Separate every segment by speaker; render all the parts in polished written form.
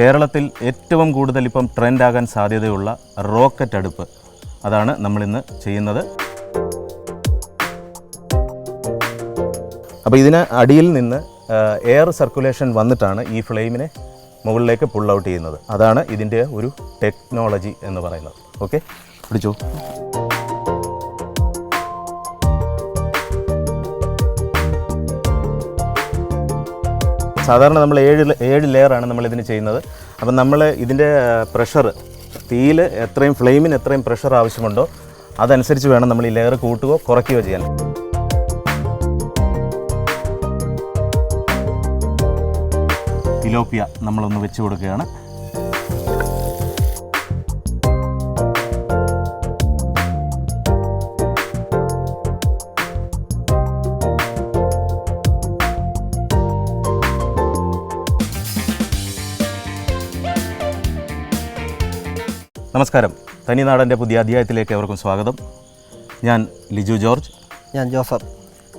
Speaker 1: കേരളത്തിൽ ഏറ്റവും കൂടുതൽ ഇപ്പം ട്രെൻഡാകാൻ സാധ്യതയുള്ള റോക്കറ്റ് അടുപ്പ് അതാണ് നമ്മളിന്ന് ചെയ്യുന്നത്. അപ്പോൾ ഇതിന് അടിയിൽ നിന്ന് എയർ സർക്കുലേഷൻ വന്നിട്ടാണ് ഈ ഫ്ലെയിമിനെ മുകളിലേക്ക് പുൾ ഔട്ട് ചെയ്യുന്നത്. അതാണ് ഇതിൻ്റെ ഒരു ടെക്നോളജി എന്ന് പറയുന്നത്. ഓക്കെ, പിടിച്ചു. സാധാരണ നമ്മൾ ഏഴ് ലെയറാണ് നമ്മളിതിന് ചെയ്യുന്നത്. അപ്പം നമ്മൾ ഇതിൻ്റെ പ്രഷർ, തീയിൽ എത്രയും ഫ്ലെയിമിന് എത്രയും പ്രഷർ ആവശ്യമുണ്ടോ അതനുസരിച്ച് വേണം നമ്മൾ ഈ ലെയർ കൂട്ടുകയോ കുറയ്ക്കുകയോ ചെയ്യാൻ. തിലോപ്പിയ നമ്മളൊന്ന് വെച്ച് കൊടുക്കുകയാണ്. നമസ്കാരം, തനിനാടൻ്റെ പുതിയ അധ്യായത്തിലേക്ക് അവർക്കും സ്വാഗതം. ഞാൻ ലിജു ജോർജ്.
Speaker 2: ഞാൻ ജോസഫ്.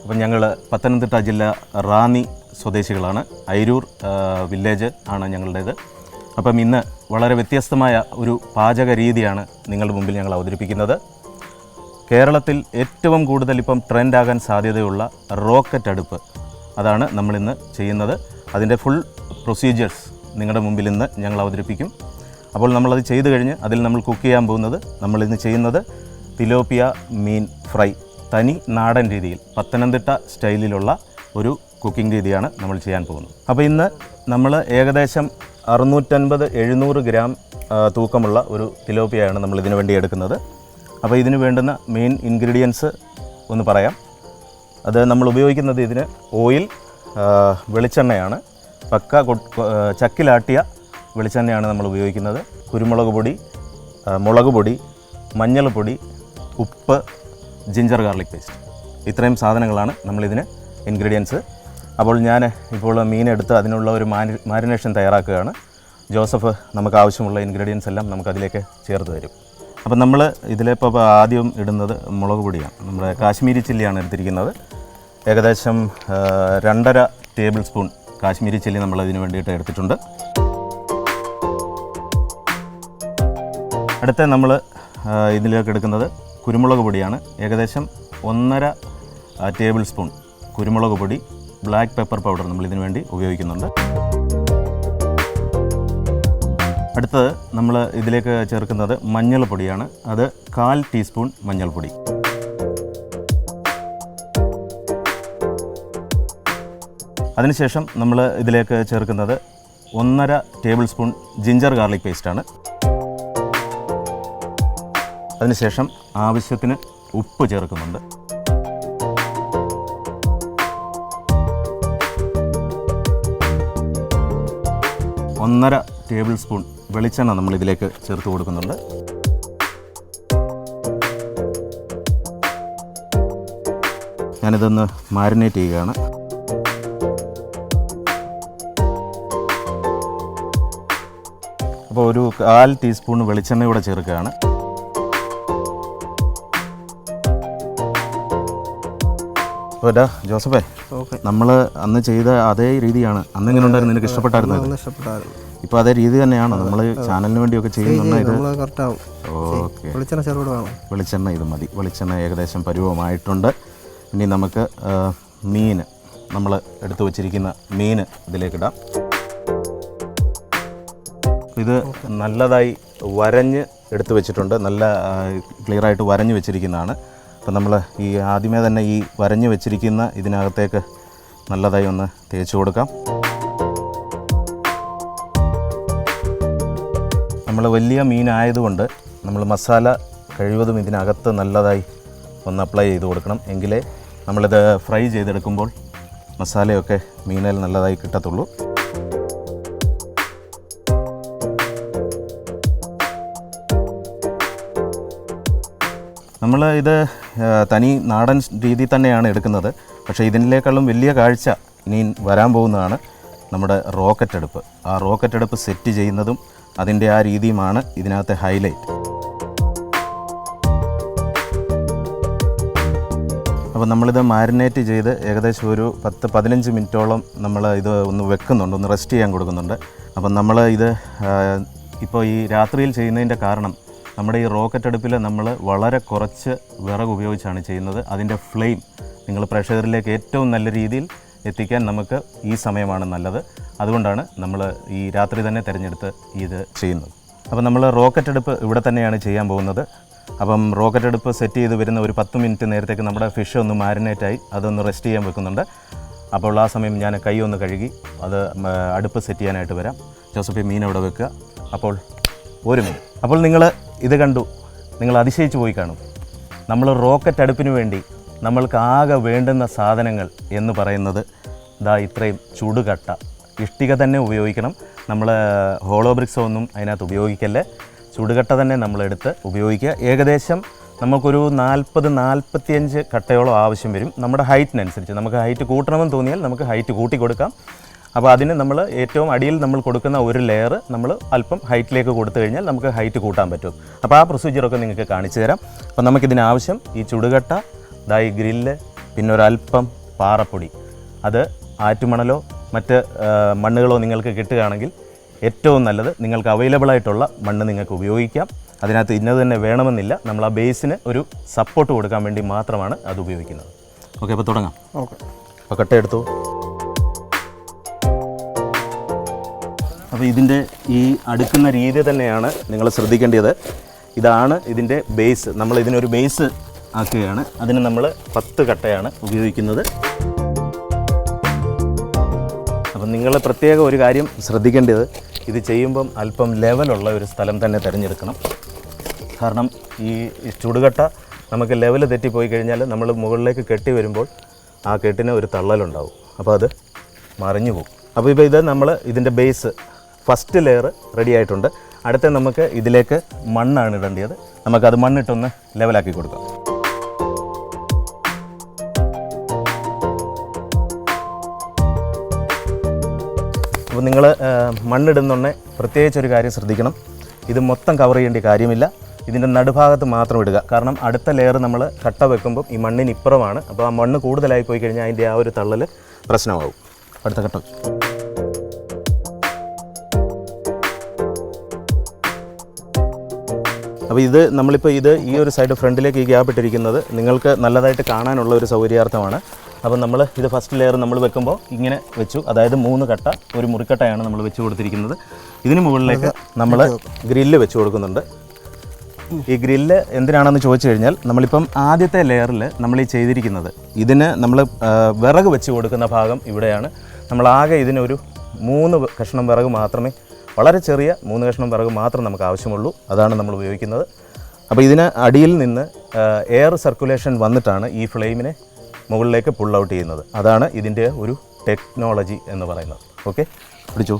Speaker 1: അപ്പം ഞങ്ങൾ പത്തനംതിട്ട ജില്ല റാന്നി സ്വദേശികളാണ്. അയിരൂർ വില്ലേജ് ആണ് ഞങ്ങളുടേത്. അപ്പം ഇന്ന് വളരെ വ്യത്യസ്തമായ ഒരു പാചക രീതിയാണ് നിങ്ങളുടെ മുമ്പിൽ ഞങ്ങൾ അവതരിപ്പിക്കുന്നത്. കേരളത്തിൽ ഏറ്റവും കൂടുതൽ ഇപ്പം ട്രെൻഡാകാൻ സാധ്യതയുള്ള റോക്കറ്റ് അടുപ്പ് അതാണ് നമ്മളിന്ന് ചെയ്യുന്നത്. അതിൻ്റെ ഫുൾ പ്രൊസീജിയേഴ്സ് നിങ്ങളുടെ മുമ്പിൽ ഇന്ന് ഞങ്ങൾ അവതരിപ്പിക്കും. അപ്പോൾ നമ്മളത് ചെയ്തു കഴിഞ്ഞ് അതിൽ നമ്മൾ കുക്ക് ചെയ്യാൻ പോകുന്നത്, നമ്മളിന്ന് ചെയ്യുന്നത് തിലോപ്പിയ മീൻ ഫ്രൈ, തനി നാടൻ രീതിയിൽ പത്തനംതിട്ട സ്റ്റൈലിലുള്ള ഒരു കുക്കിംഗ് രീതിയാണ് നമ്മൾ ചെയ്യാൻ പോകുന്നത്. അപ്പോൾ ഇന്ന് നമ്മൾ ഏകദേശം 650-700 ഗ്രാം തൂക്കമുള്ള ഒരു തിലോപ്പിയാണ് നമ്മൾ ഇതിനു വേണ്ടി എടുക്കുന്നത്. അപ്പോൾ ഇതിന് വേണ്ടുന്ന മെയിൻ ഇൻഗ്രീഡിയൻസ് ഒന്ന് പറയാം. അത് നമ്മൾ ഉപയോഗിക്കുന്നത് ഇതിന് ഓയിൽ, വെളിച്ചെണ്ണയാണ്. പക്ക ചക്കിലാട്ടിയ വെളിച്ചെണ്ണയാണ് നമ്മൾ ഉപയോഗിക്കുന്നത്. കുരുമുളക് പൊടി, മുളക് പൊടി, മഞ്ഞൾപ്പൊടി, ഉപ്പ്, ജിഞ്ചർ ഗാർലിക് പേസ്റ്റ്, ഇത്രയും സാധനങ്ങളാണ് നമ്മളിതിന് ഇൻഗ്രീഡിയൻസ്. അപ്പോൾ ഞാൻ ഇപ്പോൾ മീനെടുത്ത് അതിനുള്ള ഒരു മാരിനേഷൻ തയ്യാറാക്കുകയാണ്. ജോസഫ് നമുക്ക് ആവശ്യമുള്ള ഇൻഗ്രീഡിയൻസ് എല്ലാം നമുക്കതിലേക്ക് ചേർത്ത് തരും. അപ്പം നമ്മൾ ഇതിലിപ്പോൾ ആദ്യം ഇടുന്നത് മുളക് പൊടിയാണ്. നമ്മുടെ കാശ്മീരി ചില്ലിയാണ് എടുത്തിരിക്കുന്നത്. ഏകദേശം 2.5 ടേബിൾ സ്പൂൺ കാശ്മീരി ചില്ലി നമ്മൾ ഇതിന് വേണ്ടിയിട്ട് എടുത്തിട്ടുണ്ട്. അടുത്ത നമ്മൾ ഇതിലേക്ക് എടുക്കുന്നത് കുരുമുളക് പൊടിയാണ്. ഏകദേശം 1.5 ടേബിൾ സ്പൂൺ കുരുമുളക് പൊടി, ബ്ലാക്ക് പെപ്പർ പൗഡർ നമ്മൾ ഇതിനു വേണ്ടി ഉപയോഗിക്കുന്നുണ്ട്. അടുത്തത് നമ്മൾ ഇതിലേക്ക് ചേർക്കുന്നത് മഞ്ഞൾപ്പൊടിയാണ്. അത് 1/4 ടീസ്പൂൺ മഞ്ഞൾപ്പൊടി. അതിനുശേഷം നമ്മൾ ഇതിലേക്ക് ചേർക്കുന്നത് 1.5 ടേബിൾ സ്പൂൺ ജിഞ്ചർ ഗാർലിക് പേസ്റ്റാണ്. അതിനുശേഷം ആവശ്യത്തിന് ഉപ്പ് ചേർക്കുന്നുണ്ട്. ഒന്നര ടേബിൾ സ്പൂൺ വെളിച്ചെണ്ണ നമ്മൾ ഇതിലേക്ക് ചേർത്ത് കൊടുക്കുന്നുണ്ട്. ഞാനിതൊന്ന് മാരിനേറ്റ് ചെയ്യുകയാണ്. അപ്പോൾ ഒരു 1/4 ടീസ്പൂൺ വെളിച്ചെണ്ണ കൂടെ ചേർക്കുകയാണ്. അപ്പോൾ ജോസഫേ, നമ്മൾ അന്ന് ചെയ്ത അതേ രീതിയാണ്. അന്ന് എങ്ങനെ ഉണ്ടായിരുന്നു? നിനക്ക് ഇഷ്ടപ്പെട്ടായിരുന്നു? ഇപ്പോൾ അതേ രീതി തന്നെയാണോ നമ്മൾ ചാനലിന് വേണ്ടിയൊക്കെ ചെയ്യുന്നുണ്ട്? ഓക്കെ, വെളിച്ചെണ്ണ ഇത് മതി. വെളിച്ചെണ്ണ ഏകദേശം പരുവമായിട്ടുണ്ട്. ഇനി നമുക്ക് മീൻ, നമ്മൾ എടുത്തു വച്ചിരിക്കുന്ന മീൻ ഇതിലേക്കിടാം. ഇത് നല്ലതായി വരഞ്ഞ് എടുത്തു വെച്ചിട്ടുണ്ട്. നല്ല ക്ലിയറായിട്ട് വരഞ്ഞ് വെച്ചിരിക്കുന്നതാണ്. അപ്പം നമ്മൾ ഈ ആദ്യമേ തന്നെ ഈ വരഞ്ഞ് വെച്ചിരിക്കുന്ന ഇതിനകത്തേക്ക് നല്ലതായി ഒന്ന് തേച്ച് കൊടുക്കാം. നമ്മൾ വലിയ മീനായതുകൊണ്ട് നമ്മൾ മസാല കഴിവതും ഇതിനകത്ത് നല്ലതായി ഒന്ന് അപ്ലൈ ചെയ്ത് കൊടുക്കണം. എങ്കിലേ നമ്മളിത് ഫ്രൈ ചെയ്തെടുക്കുമ്പോൾ മസാലയൊക്കെ മീനിൽ നല്ലതായി കിട്ടത്തുള്ളൂ. നമ്മൾ ഇത് തനി നാടൻ രീതി തന്നെയാണ് എടുക്കുന്നത്. പക്ഷേ ഇതിനേക്കാളും വലിയ കാഴ്ച ഇനി വരാൻ പോകുന്നതാണ് നമ്മുടെ റോക്കറ്റ് അടുപ്പ്. ആ റോക്കറ്റ് അടുപ്പ് സെറ്റ് ചെയ്യുന്നതും അതിൻ്റെ ആ രീതിയുമാണ് ഇതിനകത്തെ ഹൈലൈറ്റ്. അപ്പോൾ നമ്മളിത് മാരിനേറ്റ് ചെയ്ത് ഏകദേശം ഒരു 10-15 മിനിറ്റോളം നമ്മൾ ഇത് ഒന്ന് വെക്കുന്നുണ്ട്, ഒന്ന് റെസ്റ്റ് ചെയ്യാൻ കൊടുക്കുന്നുണ്ട്. അപ്പം നമ്മൾ ഇത് ഇപ്പോൾ ഈ രാത്രിയിൽ ചെയ്യുന്നതിൻ്റെ കാരണം നമ്മുടെ ഈ റോക്കറ്റ് അടുപ്പിൽ നമ്മൾ വളരെ കുറച്ച് വിറക് ഉപയോഗിച്ചാണ് ചെയ്യുന്നത്. അതിൻ്റെ ഫ്ലെയിം നിങ്ങൾ പ്രഷറിലേക്ക് ഏറ്റവും നല്ല രീതിയിൽ എത്തിക്കാൻ നമുക്ക് ഈ സമയമാണ് നല്ലത്. അതുകൊണ്ടാണ് നമ്മൾ ഈ രാത്രി തന്നെ തിരഞ്ഞെടുത്ത് ഇത് ചെയ്യുന്നത്. അപ്പം നമ്മൾ റോക്കറ്റ് അടുപ്പ് ഇവിടെ തന്നെയാണ് ചെയ്യാൻ പോകുന്നത്. അപ്പം റോക്കറ്റ് അടുപ്പ് സെറ്റ് ചെയ്ത് വരുന്ന ഒരു 10 മിനിറ്റ് നേരത്തേക്ക് നമ്മുടെ ഫിഷ് ഒന്ന് മാരിനേറ്റായി അതൊന്ന് റെസ്റ്റ് ചെയ്യാൻ വെക്കുന്നുണ്ട്. അപ്പോൾ ആ സമയം ഞാൻ കൈ ഒന്ന് കഴുകി അത് അടുപ്പ് സെറ്റ് ചെയ്യാനായിട്ട് വരാം. ജോസഫ് മീൻ അവിടെ വെക്കുക. അപ്പോൾ 1 മിനിറ്റ്. അപ്പോൾ നിങ്ങൾ ഇത് കണ്ടു, നിങ്ങൾ അതിശയിച്ച് പോയി കാണും. നമ്മൾ റോക്കറ്റ് അടുപ്പിന് വേണ്ടി നമ്മൾക്ക് ആകെ വേണ്ടുന്ന സാധനങ്ങൾ എന്ന് പറയുന്നത് ദാ ഇത്രയും ചുടുകട്ട. ഇഷ്ടിക തന്നെ ഉപയോഗിക്കണം. നമ്മൾ ഹോളോ ബ്രിക്സോ ഒന്നും അതിനകത്ത് ഉപയോഗിക്കല്ലേ. ചുടുകട്ട തന്നെ നമ്മളെടുത്ത് ഉപയോഗിക്കുക. ഏകദേശം നമുക്കൊരു 40-45 കട്ടയോളം ആവശ്യം വരും. നമ്മുടെ ഹൈറ്റിനനുസരിച്ച് നമുക്ക് ഹൈറ്റ് കൂട്ടണമെന്ന് തോന്നിയാൽ നമുക്ക് ഹൈറ്റ് കൂട്ടി കൊടുക്കാം. അപ്പോൾ അതിന് നമ്മൾ ഏറ്റവും അടിയിൽ നമ്മൾ കൊടുക്കുന്ന ഒരു ലെയർ നമ്മൾ അല്പം ഹൈറ്റിലേക്ക് കൊടുത്തു കഴിഞ്ഞാൽ നമുക്ക് ഹൈറ്റ് കൂട്ടാൻ പറ്റും. അപ്പോൾ ആ പ്രൊസീജിയറൊക്കെ നിങ്ങൾക്ക് കാണിച്ചു തരാം. അപ്പോൾ നമുക്കിതിനാവശ്യം ഈ ചുടുകട്ട, ഈ ഗ്രില്ല്, പിന്നെ ഒരല്പം പാറപ്പൊടി. അത് ആറ്റുമണലോ മറ്റ് മണ്ണുകളോ നിങ്ങൾക്ക് കിട്ടുകയാണെങ്കിൽ ഏറ്റവും നല്ലത്. നിങ്ങൾക്ക് അവൈലബിൾ ആയിട്ടുള്ള മണ്ണ് നിങ്ങൾക്ക് ഉപയോഗിക്കാം. അതിനകത്ത് ഇന്നത് തന്നെ വേണമെന്നില്ല. നമ്മൾ ആ ബേസിന് ഒരു സപ്പോർട്ട് കൊടുക്കാൻ വേണ്ടി മാത്രമാണ് അത് ഉപയോഗിക്കുന്നത്. ഓക്കെ, അപ്പോൾ തുടങ്ങാം.
Speaker 2: ഓക്കെ,
Speaker 1: അപ്പോൾ കട്ട എടുത്തു. അപ്പോൾ ഇതിൻ്റെ ഈ അടുക്കുന്ന രീതി തന്നെയാണ് നിങ്ങൾ ശ്രദ്ധിക്കേണ്ടത്. ഇതാണ് ഇതിൻ്റെ ബേസ്. നമ്മൾ ഇതിനൊരു ബേസ് ആക്കുകയാണ്. അതിന് നമ്മൾ 10 കട്ടയാണ് ഉപയോഗിക്കുന്നത്. അപ്പം നിങ്ങൾ പ്രത്യേകം ഒരു കാര്യം ശ്രദ്ധിക്കേണ്ടത്, ഇത് ചെയ്യുമ്പം അല്പം ലെവലുള്ള ഒരു സ്ഥലം തന്നെ തിരഞ്ഞെടുക്കണം. കാരണം ഈ ചുടുകട്ട നമുക്ക് ലെവൽ തെറ്റിപ്പോയി കഴിഞ്ഞാൽ നമ്മൾ മുകളിലേക്ക് കെട്ടി വരുമ്പോൾ ആ കെട്ടിന് ഒരു തള്ളലുണ്ടാവും. അപ്പോൾ അത് മറിഞ്ഞു പോകും. അപ്പോൾ ഇപ്പോൾ ഇത് നമ്മൾ ഇതിൻ്റെ ബേസ് ഫസ്റ്റ് ലെയർ റെഡി ആയിട്ടുണ്ട്. അടുത്ത നമുക്ക് ഇതിലേക്ക് മണ്ണാണ് ഇടേണ്ടത്. നമുക്കത് മണ്ണിട്ടൊന്ന് ലെവലാക്കി കൊടുക്കാം. അപ്പോൾ നിങ്ങൾ മണ്ണിടുന്നുണ്ടെ പ്രത്യേകിച്ചൊരു കാര്യം ശ്രദ്ധിക്കണം. ഇത് മൊത്തം കവർ ചെയ്യേണ്ട കാര്യമില്ല. ഇതിൻ്റെ നടുഭാഗത്ത് മാത്രം ഇടുക. കാരണം അടുത്ത ലെയർ നമ്മൾ കട്ട വെക്കുമ്പോൾ ഈ മണ്ണിന് ഇപ്പുറമാണ്. അപ്പോൾ ആ മണ്ണ് കൂടുതലായി പോയി കഴിഞ്ഞാൽ അതിൻ്റെ ആ ഒരു തള്ളൽ പ്രശ്നമാകും. അടുത്ത കട്ട. അപ്പോൾ ഇത് നമ്മളിപ്പോൾ ഈ ഒരു സൈഡ് ഫ്രണ്ടിലേക്ക് ഈ ഗ്യാപ്പ് ഇട്ടിരിക്കുന്നത് നിങ്ങൾക്ക് നല്ലതായിട്ട് കാണാനുള്ള ഒരു സൗകര്യാർത്ഥമാണ്. അപ്പോൾ നമ്മൾ ഇത് ഫസ്റ്റ് ലെയർ നമ്മൾ വെക്കുമ്പോൾ ഇങ്ങനെ വെച്ചു. അതായത് 3 കട്ട, ഒരു മുറിക്കട്ടയാണ് നമ്മൾ വെച്ച് കൊടുത്തിരിക്കുന്നത്. ഇതിന് മുകളിലേക്ക് നമ്മൾ ഗ്രില്ല് വെച്ച് കൊടുക്കുന്നുണ്ട്. ഈ ഗ്രില്ല് എന്തിനാണെന്ന് ചോദിച്ചു കഴിഞ്ഞാൽ, നമ്മളിപ്പം ആദ്യത്തെ ലെയറിൽ നമ്മൾ ഈ ചെയ്തിരിക്കുന്നത് ഇതിന് നമ്മൾ വിറക് വെച്ച് കൊടുക്കുന്ന ഭാഗം ഇവിടെയാണ്. നമ്മളാകെ ഇതിനൊരു 3 കഷ്ണം വിറക് മാത്രമേ, വളരെ ചെറിയ 3 കഷ്ണം വിറക് മാത്രം നമുക്ക് ആവശ്യമുള്ളൂ. അതാണ് നമ്മൾ ഉപയോഗിക്കുന്നത്. അപ്പോൾ ഇതിന് അടിയിൽ നിന്ന് എയർ സർക്കുലേഷൻ വന്നിട്ടാണ് ഈ ഫ്ലെയിമിനെ മുകളിലേക്ക് പുൾ ഔട്ട് ചെയ്യുന്നത്. അതാണ് ഇതിൻ്റെ ഒരു ടെക്നോളജി എന്ന് പറയുന്നത്. ഓക്കെ, പിടിച്ചു.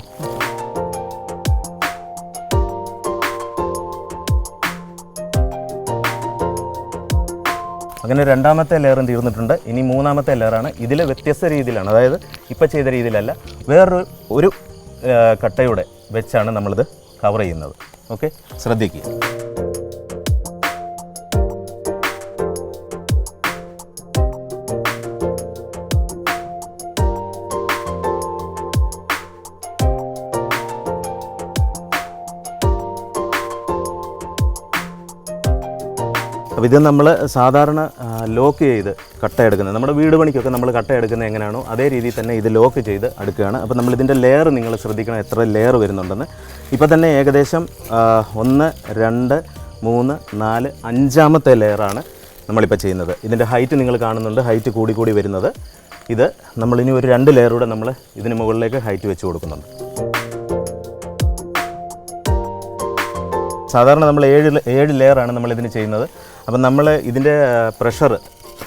Speaker 1: അങ്ങനെ രണ്ടാമത്തെ ലെയറും തീർന്നിട്ടുണ്ട്. ഇനി മൂന്നാമത്തെ ലെയറാണ്. ഇതിൽ വ്യത്യസ്ത രീതിയിലാണ്, അതായത് ഇപ്പം ചെയ്ത രീതിയിലല്ല, വേറൊരു കട്ടയുടെ വെച്ചാണ് നമ്മളിത് കവർ ചെയ്യുന്നത്. ഓക്കെ, ശ്രദ്ധിക്കുക. അപ്പോൾ ഇത് നമ്മൾ സാധാരണ ലോക്ക് ചെയ്ത് കട്ട എടുക്കുന്നത്, നമ്മുടെ വീട് പണിക്കൊക്കെ നമ്മൾ കട്ട എടുക്കുന്നത് എങ്ങനെയാണോ അതേ രീതിയിൽ തന്നെ ഇത് ലോക്ക് ചെയ്ത് എടുക്കുകയാണ്. അപ്പോൾ നമ്മളിതിൻ്റെ ലെയർ നിങ്ങൾ ശ്രദ്ധിക്കണം, എത്ര ലെയർ വരുന്നുണ്ടെന്ന്. ഇപ്പോൾ തന്നെ ഏകദേശം 1, 2, 3, 4, 5-ാമത്തെ ലെയറാണ് നമ്മളിപ്പോൾ ചെയ്യുന്നത്. ഇതിൻ്റെ ഹൈറ്റ് നിങ്ങൾ കാണുന്നുണ്ട്, ഹൈറ്റ് കൂടി വരുന്നത്. ഇത് നമ്മളിനി ഒരു 2 ലെയറൂടെ നമ്മൾ ഇതിന് മുകളിലേക്ക് ഹൈറ്റ് വെച്ച് കൊടുക്കുന്നുണ്ട്. സാധാരണ നമ്മൾ 7 ലെയറാണ് നമ്മളിതിന് ചെയ്യുന്നത്. അപ്പം നമ്മൾ ഇതിൻ്റെ പ്രഷർ,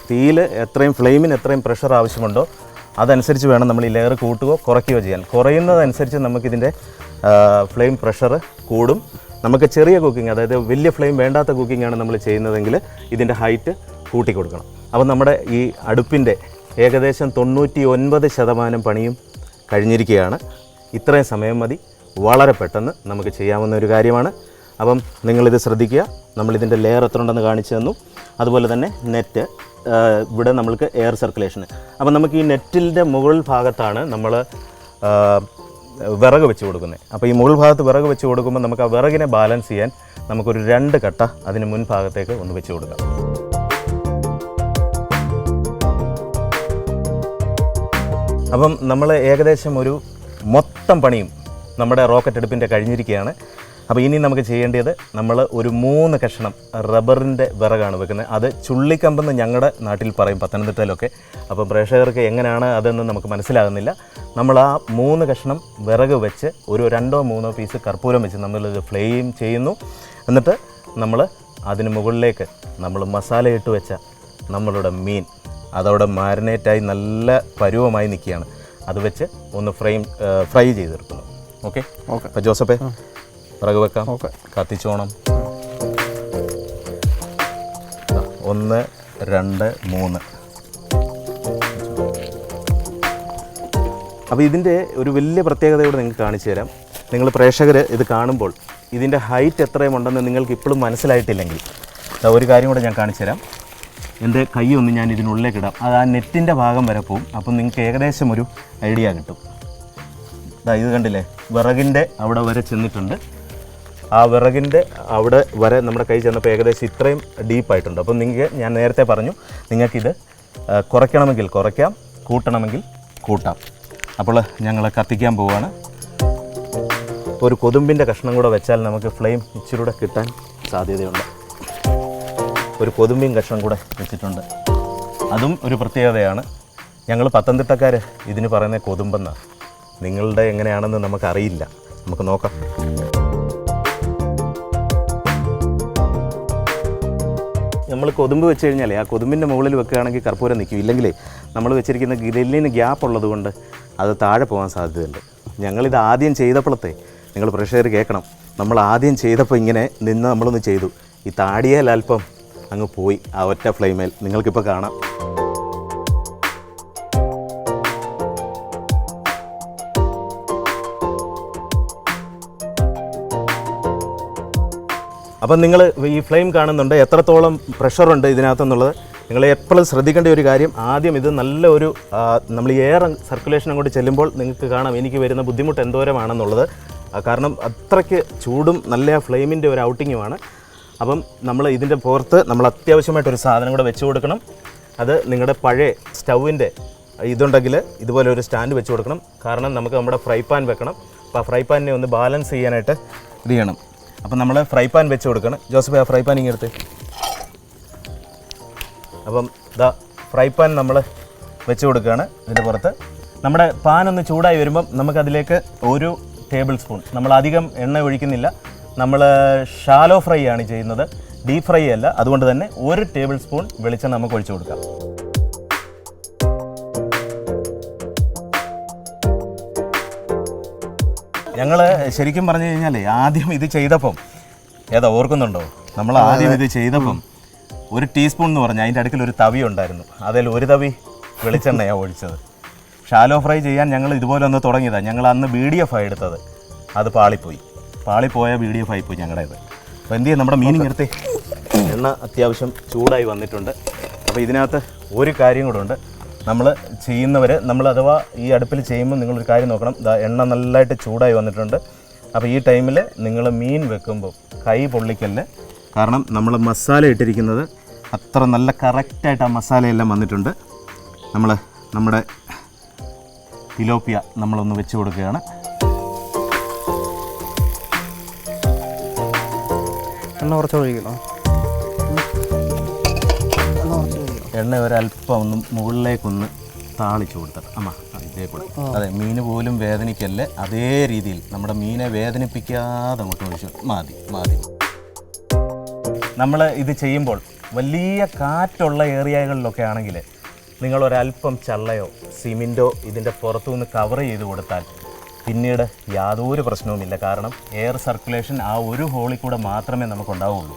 Speaker 1: തീയിൽ എത്രയും ഫ്ലെയിമിന് എത്രയും പ്രഷർ ആവശ്യമുണ്ടോ അതനുസരിച്ച് വേണം നമ്മൾ ഈ ലെയർ കൂട്ടുകയോ കുറയ്ക്കുകയോ ചെയ്യാൻ. കുറയുന്നതനുസരിച്ച് നമുക്കിതിൻ്റെ ഫ്ലെയിം പ്രഷർ കൂടും. നമുക്ക് ചെറിയ കുക്കിംഗ്, അതായത് വലിയ ഫ്ലെയിം വേണ്ടാത്ത കുക്കിംഗാണ് നമ്മൾ ചെയ്യുന്നതെങ്കിൽ ഇതിൻ്റെ ഹൈറ്റ് കൂട്ടി കൊടുക്കണം. അപ്പം നമ്മുടെ ഈ അടുപ്പിൻ്റെ ഏകദേശം 99% പണിയും കഴിഞ്ഞിരിക്കുകയാണ്. ഇത്രയും സമയം മതി, വളരെ പെട്ടെന്ന് നമുക്ക് ചെയ്യാവുന്ന ഒരു കാര്യമാണ്. അപ്പം നിങ്ങളിത് ശ്രദ്ധിക്കുക. നമ്മളിതിൻ്റെ ലെയർ എത്ര ഉണ്ടെന്ന് കാണിച്ചു തന്നു. അതുപോലെ തന്നെ നെറ്റ്, ഇവിടെ നമ്മൾക്ക് എയർ സർക്കുലേഷന്. അപ്പം നമുക്ക് ഈ നെറ്റിൻ്റെ മുകൾ ഭാഗത്താണ് നമ്മൾ വിറക് വെച്ച് കൊടുക്കുന്നത്. അപ്പോൾ ഈ മുകൾ ഭാഗത്ത് വിറക് വെച്ച് കൊടുക്കുമ്പോൾ നമുക്ക് ആ വിറകിനെ ബാലൻസ് ചെയ്യാൻ നമുക്കൊരു 2 കട്ട അതിന് മുൻഭാഗത്തേക്ക് ഒന്ന് വെച്ച് കൊടുക്കാം. അപ്പം നമ്മൾ ഏകദേശം ഒരു മൊത്തം പണിയും നമ്മുടെ റോക്കറ്റ് അടുപ്പിൻ്റെ കഴിഞ്ഞിരിക്കുകയാണ്. അപ്പോൾ ഇനി നമുക്ക് ചെയ്യേണ്ടത് നമ്മൾ ഒരു 3 കഷ്ണം റബ്ബറിൻ്റെ വിറകാണ് വെക്കുന്നത്. അത് ചുള്ളിക്കമ്പെന്ന് ഞങ്ങളുടെ നാട്ടിൽ പറയും, പത്തനംതിട്ടയിലൊക്കെ. അപ്പോൾ പ്രേക്ഷകർക്ക് എങ്ങനെയാണ് അതെന്ന് നമുക്ക് മനസ്സിലാകുന്നില്ല. നമ്മൾ ആ 3 കഷ്ണം വിറക് വെച്ച് ഒരു 2-3 പീസ് കർപ്പൂരം വെച്ച് നമ്മളിത് ഫ്ലെയിം ചെയ്യുന്നു. എന്നിട്ട് നമ്മൾ അതിന് മുകളിലേക്ക് നമ്മൾ മസാല ഇട്ട് വെച്ച നമ്മളുടെ മീൻ അതവിടെ മാരിനേറ്റായി നല്ല പരുവമായി നിൽക്കുകയാണ്. അത് വെച്ച് ഒന്ന് ഫ്രൈ ചെയ്തെടുക്കുന്നു. Okay okay. അപ്പോൾ ജോസഫേ വിറക് വെക്കാം. ഓക്കെ, കത്തിച്ചോണം. 1 2 3. അപ്പോൾ ഇതിൻ്റെ ഒരു വലിയ പ്രത്യേകതയോടെ നിങ്ങൾക്ക് കാണിച്ചു തരാം. നിങ്ങൾ പ്രേക്ഷകർ ഇത് കാണുമ്പോൾ ഇതിൻ്റെ ഹൈറ്റ് എത്രയുമുണ്ടെന്ന് നിങ്ങൾക്ക് ഇപ്പോഴും മനസ്സിലായിട്ടില്ലെങ്കിൽ ഒരു കാര്യം കൂടെ ഞാൻ കാണിച്ചു തരാം. എൻ്റെ കൈ ഒന്ന് ഞാൻ ഇതിനുള്ളിലേക്ക് ഇടാം. അത് ആ നെറ്റിൻ്റെ ഭാഗം വരെ പോവും. അപ്പം നിങ്ങൾക്ക് ഏകദേശം ഒരു ഐഡിയ കിട്ടും. ഇത് കണ്ടില്ലേ, വിറകിൻ്റെ അവിടെ വരെ ചെന്നിട്ടുണ്ട്. ആ വിറകിൻ്റെ അവിടെ വരെ നമ്മുടെ കൈ ചെന്നപ്പോൾ ഏകദേശം ഇത്രയും ഡീപ്പായിട്ടുണ്ട്. അപ്പം ഞാൻ നേരത്തെ പറഞ്ഞു, നിങ്ങൾക്കിത് കുറയ്ക്കണമെങ്കിൽ കുറയ്ക്കാം, കൂട്ടണമെങ്കിൽ കൂട്ടാം. അപ്പോൾ ഞങ്ങൾ കത്തിക്കാൻ പോവുകയാണ്. ഒരു കൊതുമ്പിൻ്റെ കഷ്ണം കൂടെ വെച്ചാൽ നമുക്ക് ഫ്ലെയിം ഇച്ചിരൂടെ കിട്ടാൻ സാധ്യതയുണ്ട്. ഒരു കൊതുമ്പിൻ കഷ്ണം കൂടെ വെച്ചിട്ടുണ്ട്. അതും ഒരു പ്രത്യേകതയാണ്. ഞങ്ങൾ പത്തനംതിട്ടക്കാർ ഇതിന് പറയുന്നത് കൊതുമ്പെന്നാണ്. നിങ്ങളുടെ എങ്ങനെയാണെന്ന് നമുക്കറിയില്ല. നമുക്ക് നോക്കാം. നമ്മൾ കൊതുമ്പ് വെച്ച് കഴിഞ്ഞാൽ ആ കൊതുമ്പിൻ്റെ മുകളിൽ വെക്കുകയാണെങ്കിൽ കർപ്പൂരം നിൽക്കും. ഇല്ലെങ്കിലേ നമ്മൾ വെച്ചിരിക്കുന്ന ഗ്രില്ലിന് ഗ്യാപ്പ് ഉള്ളത് കൊണ്ട് അത് താഴെ പോകാൻ സാധ്യതയുണ്ട്. ഞങ്ങളിത് ആദ്യം ചെയ്തപ്പോഴത്തെ നിങ്ങൾ പ്രേക്ഷകർ കേൾക്കണം. നമ്മൾ ആദ്യം ചെയ്തപ്പോൾ ഇങ്ങനെ നിന്ന് നമ്മളൊന്ന് ചെയ്തു. ഈ താടിയേൽ അല്പം അങ്ങ് പോയി ആ ഒറ്റ ഫ്ലെയിമേൽ. നിങ്ങൾക്കിപ്പോൾ കാണാം. അപ്പം നിങ്ങൾ ഈ ഫ്ലെയിം കാണുന്നുണ്ട്, എത്രത്തോളം പ്രഷറുണ്ട് ഇതിനകത്തെന്നുള്ളത്. നിങ്ങൾ എപ്പോഴും ശ്രദ്ധിക്കേണ്ട ഒരു കാര്യം, ആദ്യം ഇത് നല്ല ഒരു നമ്മൾ എയർ സർക്കുലേഷൻ അങ്ങോട്ട് ചെല്ലുമ്പോൾ നിങ്ങൾക്ക് കാണാം എനിക്ക് വരുന്ന ബുദ്ധിമുട്ട് എന്തോരമാണെന്നുള്ളത്. കാരണം അത്രയ്ക്ക് ചൂടും നല്ല ഫ്ലെയിമിൻ്റെ ഒരു ഔട്ടിങ്ങുമാണ്. അപ്പം നമ്മൾ ഇതിൻ്റെ പുറത്ത് നമ്മൾ അത്യാവശ്യമായിട്ടൊരു സാധനം കൂടെ വെച്ച് കൊടുക്കണം. അത് നിങ്ങളുടെ പഴയ സ്റ്റൗവിൻ്റെ ഇതുണ്ടെങ്കിൽ ഇതുപോലെ ഒരു സ്റ്റാൻഡ് വെച്ച് കൊടുക്കണം. കാരണം നമുക്ക് നമ്മുടെ ഫ്രൈ പാൻ വെക്കണം. അപ്പോൾ ആ ഫ്രൈ പാനിനെ ഒന്ന് ബാലൻസ് ചെയ്യാനായിട്ട് ഇത് ചെയ്യണം. അപ്പം നമ്മൾ ഫ്രൈ പാൻ വെച്ച് കൊടുക്കണം. ജോസഫ്, ആ ഫ്രൈ പാൻ ഇങ്ങെടുത്ത്. അപ്പം ഇതാ ഫ്രൈ പാൻ നമ്മൾ വെച്ച് കൊടുക്കുകയാണ്. ഇതിൻ്റെ പുറത്ത് നമ്മുടെ പാൻ ഒന്ന് ചൂടായി വരുമ്പം നമുക്കതിലേക്ക് 1 ടേബിൾ സ്പൂൺ, നമ്മൾ അധികം എണ്ണ ഒഴിക്കുന്നില്ല, നമ്മൾ ഷാലോ ഫ്രൈ ആണ് ചെയ്യുന്നത്, ഡീപ് ഫ്രൈ അല്ല. അതുകൊണ്ട് തന്നെ 1 ടേബിൾ സ്പൂൺ വെളിച്ചെണ്ണ നമുക്ക് ഒഴിച്ചു കൊടുക്കാം. ഞങ്ങൾ ശരിക്കും പറഞ്ഞു കഴിഞ്ഞാൽ ആദ്യം ഇത് ചെയ്തപ്പം ഓർക്കുന്നുണ്ടോ, നമ്മൾ ആദ്യം ഇത് ചെയ്തപ്പം 1 ടീസ്പൂൺ എന്ന് പറഞ്ഞാൽ അതിൻ്റെ അടുക്കൽ ഒരു തവി ഉണ്ടായിരുന്നു. അതിൽ 1 തവി വെളിച്ചെണ്ണയാണ് ഒഴിച്ചത്. ഷാലോ ഫ്രൈ ചെയ്യാൻ ഞങ്ങൾ ഇതുപോലെ ഒന്ന് തുടങ്ങിയതാണ്. ഞങ്ങൾ അന്ന് BDF എടുത്തത്, അത് പാളിപ്പോയ BDF ആയിപ്പോയി ഞങ്ങളുടേത്. അപ്പോൾ എന്ത് ചെയ്യും, നമ്മുടെ മീനിങ് എടുത്ത് എണ്ണ അത്യാവശ്യം ചൂടായി വന്നിട്ടുണ്ട്. അപ്പോൾ ഇതിനകത്ത് ഒരു കാര്യം കൂടെ ഉണ്ട്. നമ്മൾ ചെയ്യുന്നവർ, നമ്മൾ അഥവാ ഈ അടുപ്പിൽ ചെയ്യുമ്പോൾ നിങ്ങളൊരു കാര്യം നോക്കണം. എണ്ണ നല്ലതായിട്ട് ചൂടായി വന്നിട്ടുണ്ട്. അപ്പോൾ ഈ ടൈമിൽ നിങ്ങൾ മീൻ വെക്കുമ്പോൾ കൈ പൊള്ളിക്കല്ല്. കാരണം നമ്മൾ മസാല ഇട്ടിരിക്കുന്നത് അത്ര നല്ല കറക്റ്റായിട്ട് ആ മസാലയെല്ലാം വന്നിട്ടുണ്ട്. നമ്മുടെ തിലോപ്പിയ നമ്മളൊന്ന് വെച്ച് കൊടുക്കുകയാണ്.
Speaker 2: എണ്ണ കുറച്ച് ഒഴിക്കണം.
Speaker 1: എണ്ണ ഒരല്പം ഒന്ന് മുകളിലേക്കൊന്ന് താളിച്ച് കൊടുത്തിട്ട് ഇതേക്കൂടെ. അതെ, മീൻ പോലും വേദനിക്കല്ലേ, അതേ രീതിയിൽ നമ്മുടെ മീനെ വേദനിപ്പിക്കാതെ അങ്ങോട്ട് ഒഴിച്ചു മതി. നമ്മൾ ഇത് ചെയ്യുമ്പോൾ വലിയ കാറ്റുള്ള ഏരിയകളിലൊക്കെ ആണെങ്കിൽ നിങ്ങളൊരല്പം ചള്ളയോ സിമെൻറ്റോ ഇതിൻ്റെ പുറത്തുനിന്ന് കവർ ചെയ്ത് കൊടുത്താൽ പിന്നീട് യാതൊരു പ്രശ്നവുമില്ല. കാരണം എയർ സർക്കുലേഷൻ ആ ഒരു ഹോളിൽ കൂടെ മാത്രമേ നമുക്കുണ്ടാവുള്ളൂ.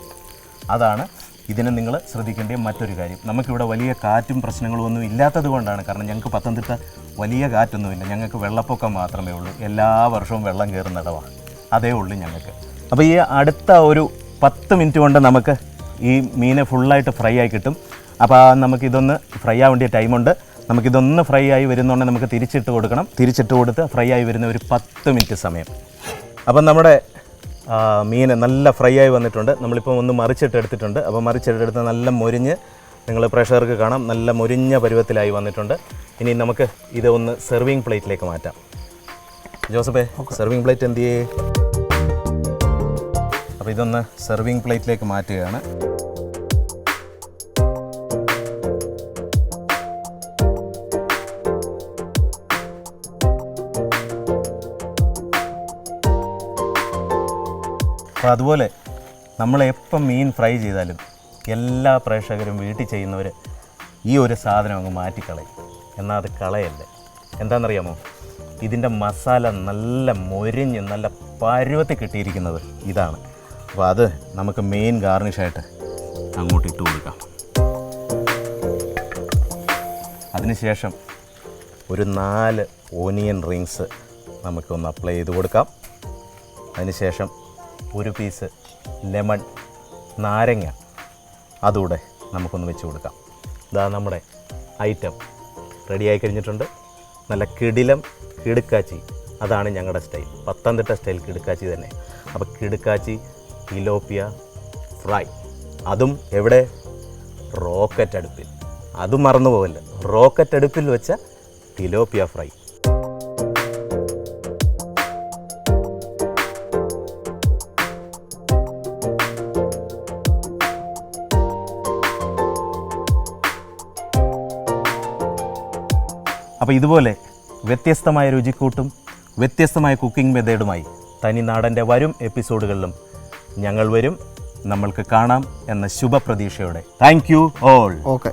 Speaker 1: അതാണ് ഇതിനെ നിങ്ങൾ ശ്രദ്ധിക്കേണ്ട മറ്റൊരു കാര്യം. നമുക്കിവിടെ വലിയ കാറ്റും പ്രശ്നങ്ങളും ഒന്നും ഇല്ലാത്തത് കൊണ്ടാണ്. കാരണം ഞങ്ങൾക്ക് പത്തനംതിട്ട വലിയ കാറ്റൊന്നുമില്ല, ഞങ്ങൾക്ക് വെള്ളപ്പൊക്കം മാത്രമേ ഉള്ളൂ. എല്ലാ വർഷവും വെള്ളം കയറുന്നിടമാണ്, അതേ ഉള്ളൂ ഞങ്ങൾക്ക്. അപ്പോൾ ഈ അടുത്ത ഒരു 10 മിനിറ്റ് കൊണ്ട് നമുക്ക് ഈ മീനെ ഫുള്ളായിട്ട് ഫ്രൈ ആയി കിട്ടും. അപ്പോൾ നമുക്കിതൊന്ന് ഫ്രൈ ആവേണ്ട ടൈമുണ്ട്. നമുക്കിതൊന്ന് ഫ്രൈ ആയി വരുന്നുണ്ടെങ്കിൽ നമുക്ക് തിരിച്ചിട്ട് കൊടുക്കണം. തിരിച്ചിട്ട് കൊടുത്ത് ഫ്രൈ ആയി വരുന്ന ഒരു 10 മിനിറ്റ് സമയം. അപ്പം നമ്മുടെ മീൻ നല്ല ഫ്രൈ ആയി വന്നിട്ടുണ്ട്. നമ്മളിപ്പോൾ ഒന്ന് മറിച്ചിട്ട് എടുത്തിട്ടുണ്ട്. അപ്പോൾ മറിച്ചിട്ടെടുത്ത് നല്ല മൊരിഞ്ഞ്, നിങ്ങൾ പ്രേക്ഷകർക്ക് കാണാം, നല്ല മൊരിഞ്ഞ പരുവത്തിലായി വന്നിട്ടുണ്ട്. ഇനി നമുക്ക് ഇത് ഒന്ന് സെർവിങ് പ്ലേറ്റിലേക്ക് മാറ്റാം. ജോസഫേ, സെർവിങ് പ്ലേറ്റ് എന്ത് ചെയ്യേ? അപ്പോൾ ഇതൊന്ന് സെർവിങ് പ്ലേറ്റിലേക്ക് മാറ്റുകയാണ്. അപ്പോൾ അതുപോലെ നമ്മളെപ്പം മീൻ ഫ്രൈ ചെയ്താലും എല്ലാ പ്രേക്ഷകരും വീട്ടിൽ ചെയ്യുന്നവർ ഈ ഒരു സാധനം അങ്ങ് മാറ്റിക്കളയും. എന്നാൽ അത് കളയല്ലേ. എന്താണെന്നറിയാമോ? ഇതിൻ്റെ മസാല നല്ല മൊരിഞ്ഞ് നല്ല പരുവത്തിൽ കിട്ടിയിരിക്കുന്നത് ഇതാണ്. അപ്പോൾ അത് നമുക്ക് മെയിൻ ഗാർണിഷായിട്ട് അങ്ങോട്ട് ഇട്ട് കൊടുക്കാം. അതിനുശേഷം ഒരു 4 ഓനിയൻ റിങ്സ് നമുക്കൊന്ന് അപ്ലൈ ചെയ്ത് കൊടുക്കാം. അതിനുശേഷം ഒരു പീസ് ലെമൺ, നാരങ്ങ അതുകൂടെ നമുക്കൊന്ന് വെച്ച് കൊടുക്കാം. ഇതാ നമ്മുടെ ഐറ്റം റെഡിയായി കഴിഞ്ഞിട്ടുണ്ട്. നല്ല കിടിലം കിടുക്കാച്ചി, അതാണ് ഞങ്ങളുടെ സ്റ്റൈൽ, പത്തനംതിട്ട സ്റ്റൈൽ കിടുക്കാച്ചി തന്നെ. അപ്പോൾ കിടുക്കാച്ചി തിലോപ്പിയ ഫ്രൈ, അതും എവിടെ? റോക്കറ്റ് അടുപ്പിൽ. അതും മറന്നു പോകല്ല, റോക്കറ്റ് അടുപ്പിൽ വെച്ച തിലോപ്പിയ ഫ്രൈ. അപ്പോൾ ഇതുപോലെ വ്യത്യസ്തമായ രുചിക്കൂട്ടും വ്യത്യസ്തമായ കുക്കിംഗ് മെത്തേഡുമായി തനിനാടൻ്റെ വരും എപ്പിസോഡുകളിലും ഞങ്ങൾ വരും. നമ്മൾക്ക് കാണാം എന്ന ശുഭപ്രതീക്ഷയോടെ. Thank you all.
Speaker 2: ഓക്കെ.